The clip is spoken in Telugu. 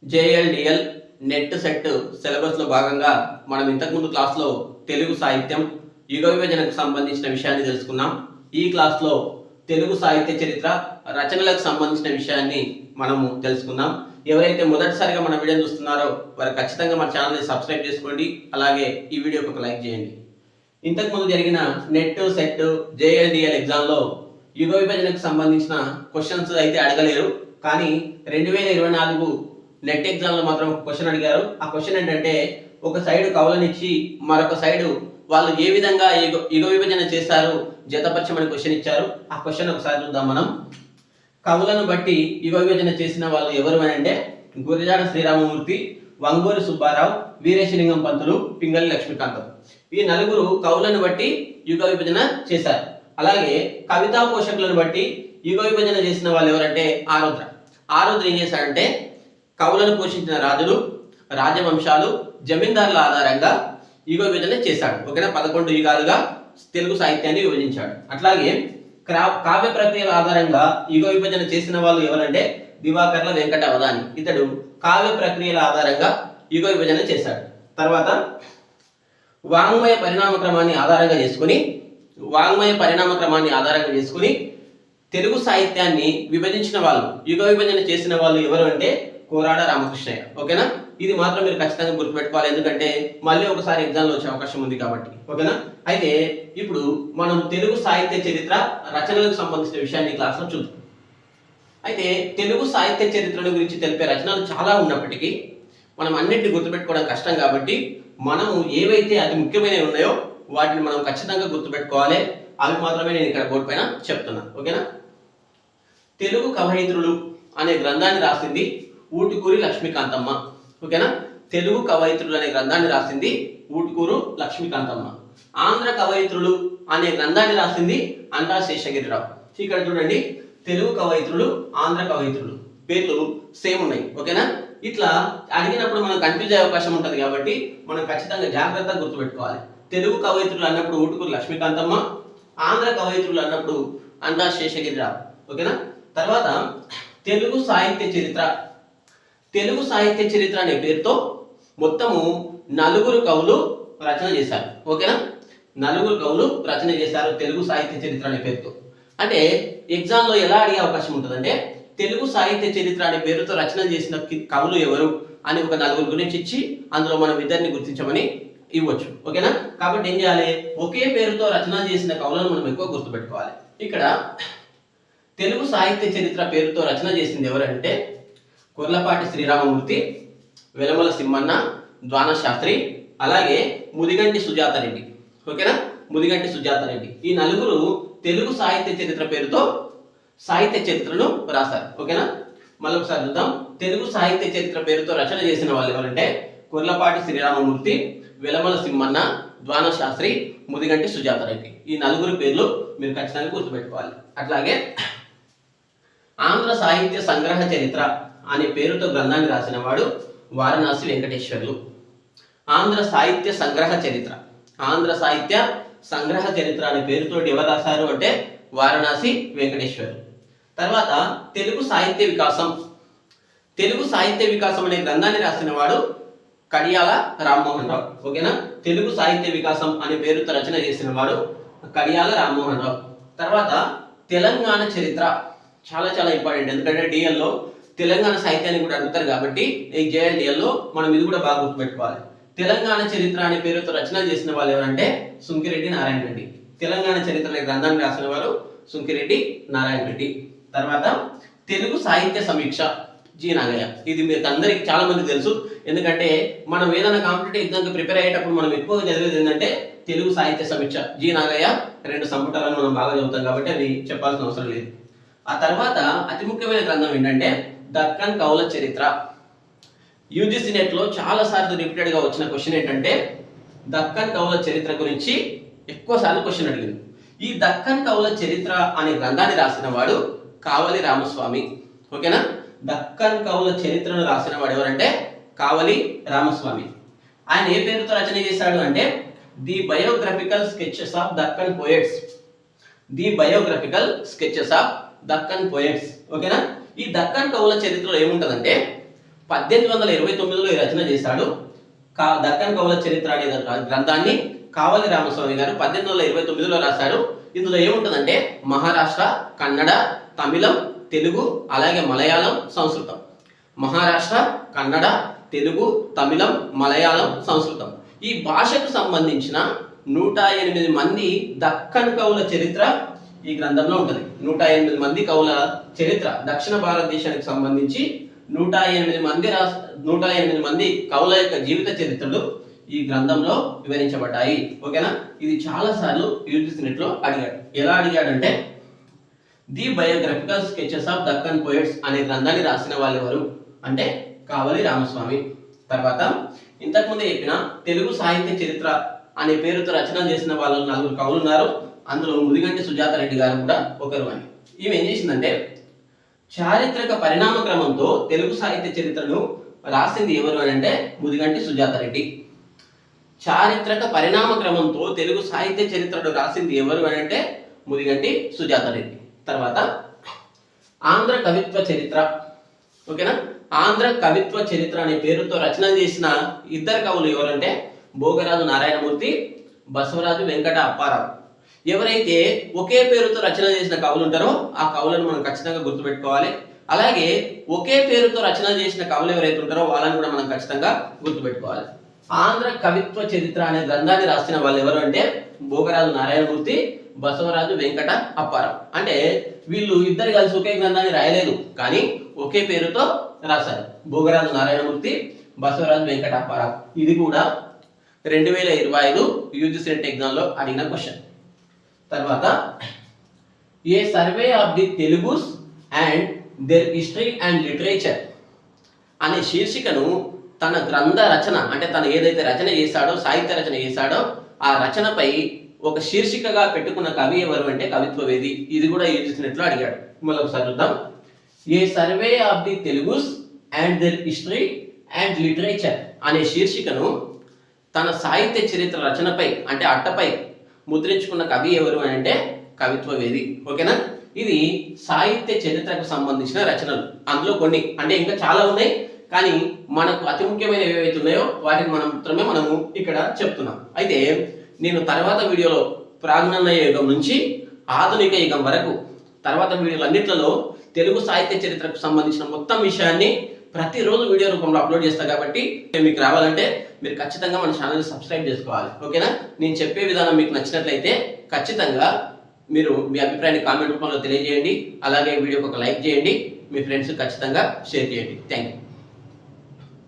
జేఎల్డిఎల్ నెట్ సెట్ సిలబస్లో భాగంగా మనం ఇంతకుముందు క్లాస్లో తెలుగు సాహిత్యం యుగ విభజనకు సంబంధించిన విషయాన్ని తెలుసుకున్నాం. ఈ క్లాస్లో తెలుగు సాహిత్య చరిత్ర రచనలకు సంబంధించిన విషయాన్ని మనము తెలుసుకుందాం. ఎవరైతే మొదటిసారిగా మన వీడియో చూస్తున్నారో వారు ఖచ్చితంగా మన ఛానల్ని సబ్స్క్రైబ్ చేసుకోండి. అలాగే ఈ వీడియోకి ఒక లైక్ చేయండి. ఇంతకుముందు జరిగిన నెట్ సెట్ జేఎల్డిఎల్ ఎగ్జామ్లో యుగ విభజనకు సంబంధించిన క్వశ్చన్స్ అయితే అడగలేరు, కానీ 2024 నెట్ ఎగ్జామ్లో మాత్రం ఒక క్వశ్చన్ అడిగారు. ఆ క్వశ్చన్ ఏంటంటే, ఒక సైడ్ కవులనిచ్చి మరొక సైడు వాళ్ళు ఏ విధంగా యుగ విభజన చేశారు జతపరచమని క్వశ్చన్ ఇచ్చారు. ఆ క్వశ్చన్ ఒకసారి చూద్దాం మనం. కవులను బట్టి యుగ విభజన చేసిన వాళ్ళు ఎవరు అని అంటే గురజాడ శ్రీరామమూర్తి, వంగూరి సుబ్బారావు, వీరేశలింగం పంతులు, పింగళి లక్ష్మీకాంతం. ఈ నలుగురు కవులను బట్టి యుగ విభజన చేశారు. అలాగే కవితా పోషకులను బట్టి యుగ విభజన చేసిన వాళ్ళు ఎవరంటే ఆరుద్ర. ఆరుద్ర ఏం చేశాడంటే కవులను పోషించిన రాజులు, రాజవంశాలు, జమీందారుల ఆధారంగా యుగ విభజన చేశాడు. ఓకేనా, 11 యుగాలుగా తెలుగు సాహిత్యాన్ని విభజించాడు. అట్లాగే కావ్య ప్రక్రియల ఆధారంగా యుగ విభజన చేసిన వాళ్ళు ఎవరంటే దివాకర్ల వెంకట అవధాని. ఇతడు కావ్య ప్రక్రియల ఆధారంగా యుగ విభజన చేశాడు. తర్వాత వాంగ్మయ పరిణామ క్రమాన్ని ఆధారంగా చేసుకుని తెలుగు సాహిత్యాన్ని విభజించిన వాళ్ళు, యుగ విభజన చేసిన వాళ్ళు ఎవరు అంటే కోరాడ రామకృష్ణయ్య. ఓకేనా, ఇది మాత్రం మీరు ఖచ్చితంగా గుర్తుపెట్టుకోవాలి, ఎందుకంటే మళ్ళీ ఒకసారి ఎగ్జామ్లో వచ్చే అవకాశం ఉంది కాబట్టి. ఓకేనా, అయితే ఇప్పుడు మనం తెలుగు సాహిత్య చరిత్ర రచనలకు సంబంధించిన విషయాన్ని క్లాస్లో చూద్దాం. అయితే తెలుగు సాహిత్య చరిత్రల గురించి తెలిపే రచనలు చాలా ఉన్నప్పటికీ మనం అన్నింటినీ గుర్తుపెట్టుకోవడం కష్టం కాబట్టి మనము ఏవైతే అతి ముఖ్యమైనవి ఉన్నాయో వాటిని మనం ఖచ్చితంగా గుర్తుపెట్టుకోవాలి. అవి మాత్రమే నేను ఇక్కడ బోర్డు పైన చెప్తున్నాను. ఓకేనా, తెలుగు కవయిత్రులు అనే గ్రంథాన్ని రాసింది ఊటుకూరి లక్ష్మీకాంతమ్మ. ఓకేనా, తెలుగు కవయిత్రులు అనే గ్రంథాన్ని రాసింది ఊటుకూరు లక్ష్మీకాంతమ్మ. ఆంధ్ర కవయిత్రులు అనే గ్రంథాన్ని రాసింది అంటా శేషగిరిరావు. ఇక్కడ చూడండి, తెలుగు కవయిత్రులు, ఆంధ్ర కవయిత్రులు పేర్లు సేమ్ ఉన్నాయి. ఓకేనా, ఇట్లా అడిగినప్పుడు మనం కన్ఫ్యూజ్ అయ్యే అవకాశం ఉంటుంది కాబట్టి మనం ఖచ్చితంగా జాగ్రత్తగా గుర్తుపెట్టుకోవాలి. తెలుగు కవయిత్రులు అన్నప్పుడు ఊటుకూరు లక్ష్మీకాంతమ్మ, ఆంధ్ర కవయిత్రులు అన్నప్పుడు అంటా శేషగిరిరావు. ఓకేనా, తర్వాత తెలుగు సాహిత్య చరిత్ర. తెలుగు సాహిత్య చరిత్ర అనే పేరుతో మొత్తము 4 కవులు రచన చేశారు. ఓకేనా, 4 కవులు రచన చేశారు తెలుగు సాహిత్య చరిత్ర అనే పేరుతో. అంటే ఎగ్జామ్లో ఎలా అడిగే అవకాశం ఉంటుందంటే, తెలుగు సాహిత్య చరిత్ర అనే పేరుతో రచన చేసిన కవులు ఎవరు అని ఒక 4 గురించి ఇచ్చి అందులో మనం ఇద్దరిని గుర్తించమని ఇవ్వచ్చు. ఓకేనా, కాబట్టి ఏం చేయాలి, ఒకే పేరుతో రచన చేసిన కవులను మనం ఎక్కువ గుర్తుపెట్టుకోవాలి. ఇక్కడ తెలుగు సాహిత్య చరిత్ర పేరుతో రచన చేసింది ఎవరంటే కొర్లపాటి శ్రీరామమూర్తి, వెలమల సింహన్న, ద్వాన శాస్త్రి, అలాగే ముదిగంటి సుజాతారెడ్డి. ఓకేనా, ముదిగంటి సుజాతారెడ్డి. ఈ 4 తెలుగు సాహిత్య చరిత్ర పేరుతో సాహిత్య చరిత్రను రాశారు. ఓకేనా, మళ్ళీ ఒకసారి చూద్దాం. తెలుగు సాహిత్య చరిత్ర పేరుతో రచన చేసిన వాళ్ళు ఎవరంటే కొర్లపాటి శ్రీరామమూర్తి, వెలమల సింహన్న, ద్వాన శాస్త్రి, ముదిగంటి సుజాతారెడ్డి. ఈ 4 పేర్లు మీరు ఖచ్చితంగా గుర్తుపెట్టుకోవాలి. అట్లాగే ఆంధ్ర సాహిత్య సంగ్రహ చరిత్ర అనే పేరుతో గ్రంథాన్ని రాసిన వాడు వారణాసి వెంకటేశ్వర్లు. ఆంధ్ర సాహిత్య సంగ్రహ చరిత్ర అనే పేరుతో ఎవరు రాశారు అంటే వారణాసి వెంకటేశ్వర్లు. తర్వాత తెలుగు సాహిత్య వికాసం అనే గ్రంథాన్ని రాసిన వాడు కడియాల రామ్మోహన్ రావు. ఓకేనా, తెలుగు సాహిత్య వికాసం అనే పేరుతో రచన చేసిన వాడు కడియాల రామ్మోహన్ రావు. తర్వాత తెలంగాణ చరిత్ర చాలా చాలా ఇంపార్టెంట్, ఎందుకంటే డిఎల్లో తెలంగాణ సాహిత్యాన్ని కూడా అడుగుతారు కాబట్టి ఈ జేఎల్డిఎల్లో మనం ఇది కూడా బాగా గుర్తుపెట్టుకోవాలి. తెలంగాణ చరిత్ర అనే పేరుతో రచన చేసిన వాళ్ళు ఎవరంటే సుంకిరెడ్డి నారాయణ రెడ్డి. తెలంగాణ చరిత్ర అనే గ్రంథాన్ని రాసిన వారు సుంకిరెడ్డి నారాయణ రెడ్డి. తర్వాత తెలుగు సాహిత్య సమీక్ష జి నాగయ్య. ఇది మీకు అందరికి చాలా మంది తెలుసు, ఎందుకంటే మనం ఏదైనా కాంపిటేటివ్ ఎగ్జామ్కి ప్రిపేర్ అయ్యేటప్పుడు మనం ఎక్కువగా చదివేది ఏంటంటే తెలుగు సాహిత్య సమీక్ష. జి నాగయ్య 2 సంపుటాలను మనం బాగా చదువుతాం కాబట్టి అది చెప్పాల్సిన అవసరం లేదు. ఆ తర్వాత అతి ముఖ్యమైన గ్రంథం ఏంటంటే దక్కన్ కవుల చరిత్ర. యూజీసీ నెట్లో చాలా సార్లు రిపీటెడ్గా వచ్చిన క్వశ్చన్ ఏంటంటే దక్కన్ కవుల చరిత్ర గురించి ఎక్కువ సార్లు క్వశ్చన్ అడిగింది. ఈ దక్కన్ కవుల చరిత్ర అనే గ్రంథాన్ని రాసిన వాడు కావలి రామస్వామి. ఓకేనా, దక్కన్ కవుల చరిత్రను రాసిన వాడు ఎవరంటే కావలి రామస్వామి. ఆయన ఏ పేరుతో రచన చేశాడు అంటే the biographical sketches of Deccan poets. ఓకేనా, ఈ దక్కన్ కవుల చరిత్రలో ఏముంటదంటే 1829లో ఈ రచన చేశాడు. దక్కన్ కవుల చరిత్ర అనే గ్రంథాన్ని కావలి రామస్వామి గారు 1829లో రాశాడు. ఇందులో ఏముంటుందంటే మహారాష్ట్ర, కన్నడ, తమిళం, తెలుగు, అలాగే మలయాళం, సంస్కృతం. మహారాష్ట్ర, కన్నడ, తెలుగు, తమిళం, మలయాళం, సంస్కృతం. ఈ భాషకు సంబంధించిన 108 మంది దక్కన్ కవుల చరిత్ర ఈ గ్రంథంలో ఉంటుంది. 108 మంది కవుల చరిత్ర, దక్షిణ భారతదేశానికి సంబంధించి 108 మంది కవుల యొక్క జీవిత చరిత్రలు ఈ గ్రంథంలో వివరించబడ్డాయి. ఓకేనా? ఇది చాలా సార్లు యూజీసీ నెట్ లో అడిగాడు. ఎలా అడిగాడంటే the biographical sketches of Deccan poets అనే గ్రంథాన్ని రాసిన వాళ్ళు ఎవరు అంటే కావలి రామస్వామి. తర్వాత ఇంతకుముందే చెప్పిన తెలుగు సాహిత్య చరిత్ర అనే పేరుతో రచన చేసిన వాళ్ళు 4 కవులు ఉన్నారు. అందులో ముదిగంటి సుజాత రెడ్డి గారు కూడా ఒకరు అని. ఈమె ఏం చేసిందంటే చారిత్రక పరిణామ క్రమంతో తెలుగు సాహిత్య చరిత్రను రాసింది ఎవరు అని అంటే ముదిగంటి సుజాత రెడ్డి. చారిత్రక పరిణామ క్రమంతో తెలుగు సాహిత్య చరిత్రను రాసింది ఎవరు అని అంటే ముదిగంటి సుజాత రెడ్డి. తర్వాత ఆంధ్ర కవిత్వ చరిత్ర. ఓకేనా? ఆంధ్ర కవిత్వ చరిత్ర అనే పేరుతో రచన చేసిన 2 కవులు ఎవరంటే భోగరాజు నారాయణమూర్తి, బసవరాజు వెంకట అప్పారావు. ఎవరైతే ఒకే పేరుతో రచన చేసిన కవులు ఉంటారో ఆ కవులను మనం ఖచ్చితంగా గుర్తుపెట్టుకోవాలి. అలాగే ఒకే పేరుతో రచన చేసిన కవులు ఎవరైతే ఉంటారో వాళ్ళని కూడా మనం ఖచ్చితంగా గుర్తుపెట్టుకోవాలి. ఆంధ్ర కవిత్వ చరిత్ర అనే గ్రంథాన్ని రాసిన వాళ్ళు ఎవరు అంటే భోగరాజు నారాయణమూర్తి, బసవరాజు వెంకట అప్పారావు. అంటే వీళ్ళు 2 కలిసి ఒకే గ్రంథాన్ని రాయలేదు, కానీ ఒకే పేరుతో రాశారు. భోగరాజు నారాయణమూర్తి, బసవరాజు వెంకట అప్పారావు. ఇది కూడా 2025 యూజీసీ నెట్ ఎగ్జామ్ లో అడిగిన క్వశ్చన్. తర్వాత a survey of the Telugus and their history and literature అనే శీర్షికను తన గ్రంథ రచన అంటే తను ఏదైతే రచన చేశాడో, సాహిత్య రచన చేశాడో ఆ రచనపై ఒక శీర్షికగా పెట్టుకున్న కవి ఎవరు అంటే కవిత్వవేది. ఇది కూడా యూజీసీ నెట్ లో అడిగాడు. మళ్ళీ ఒకసారి చూద్దాం. A survey of the Telugus and their history and literature అనే శీర్షికను తన సాహిత్య చరిత్ర రచనపై అంటే అట్టపై ముద్రించుకున్న కవి ఎవరు అని అంటే కవిత్వవేది. ఓకేనా? ఇది సాహిత్య చరిత్రకు సంబంధించిన రచనలు. అందులో కొన్ని అంటే ఇంకా చాలా ఉన్నాయి, కానీ మనకు అతి ముఖ్యమైన ఏవైతే ఉన్నాయో వాటిని మాత్రమే మనము ఇక్కడ చెప్తున్నాం. అయితే నేను తర్వాత వీడియోలో ప్రాజ్ఞాన యుగం నుంచి ఆధునిక యుగం వరకు తర్వాత వీడియోలు అన్నిట్లలో తెలుగు సాహిత్య చరిత్రకు సంబంధించిన మొత్తం విషయాన్ని ప్రతిరోజు వీడియో రూపంలో అప్లోడ్ చేస్తాను. కాబట్టి మీకు రావాలంటే మీరు ఖచ్చితంగా మన ఛానల్ని సబ్స్క్రైబ్ చేసుకోవాలి. ఓకేనా? నేను చెప్పే విధానం మీకు నచ్చినట్లయితే ఖచ్చితంగా మీరు మీ అభిప్రాయాన్ని కామెంట్ రూపంలో తెలియజేయండి. అలాగే వీడియోకి ఒక లైక్ చేయండి, మీ ఫ్రెండ్స్ ఖచ్చితంగా షేర్ చేయండి. Thank you.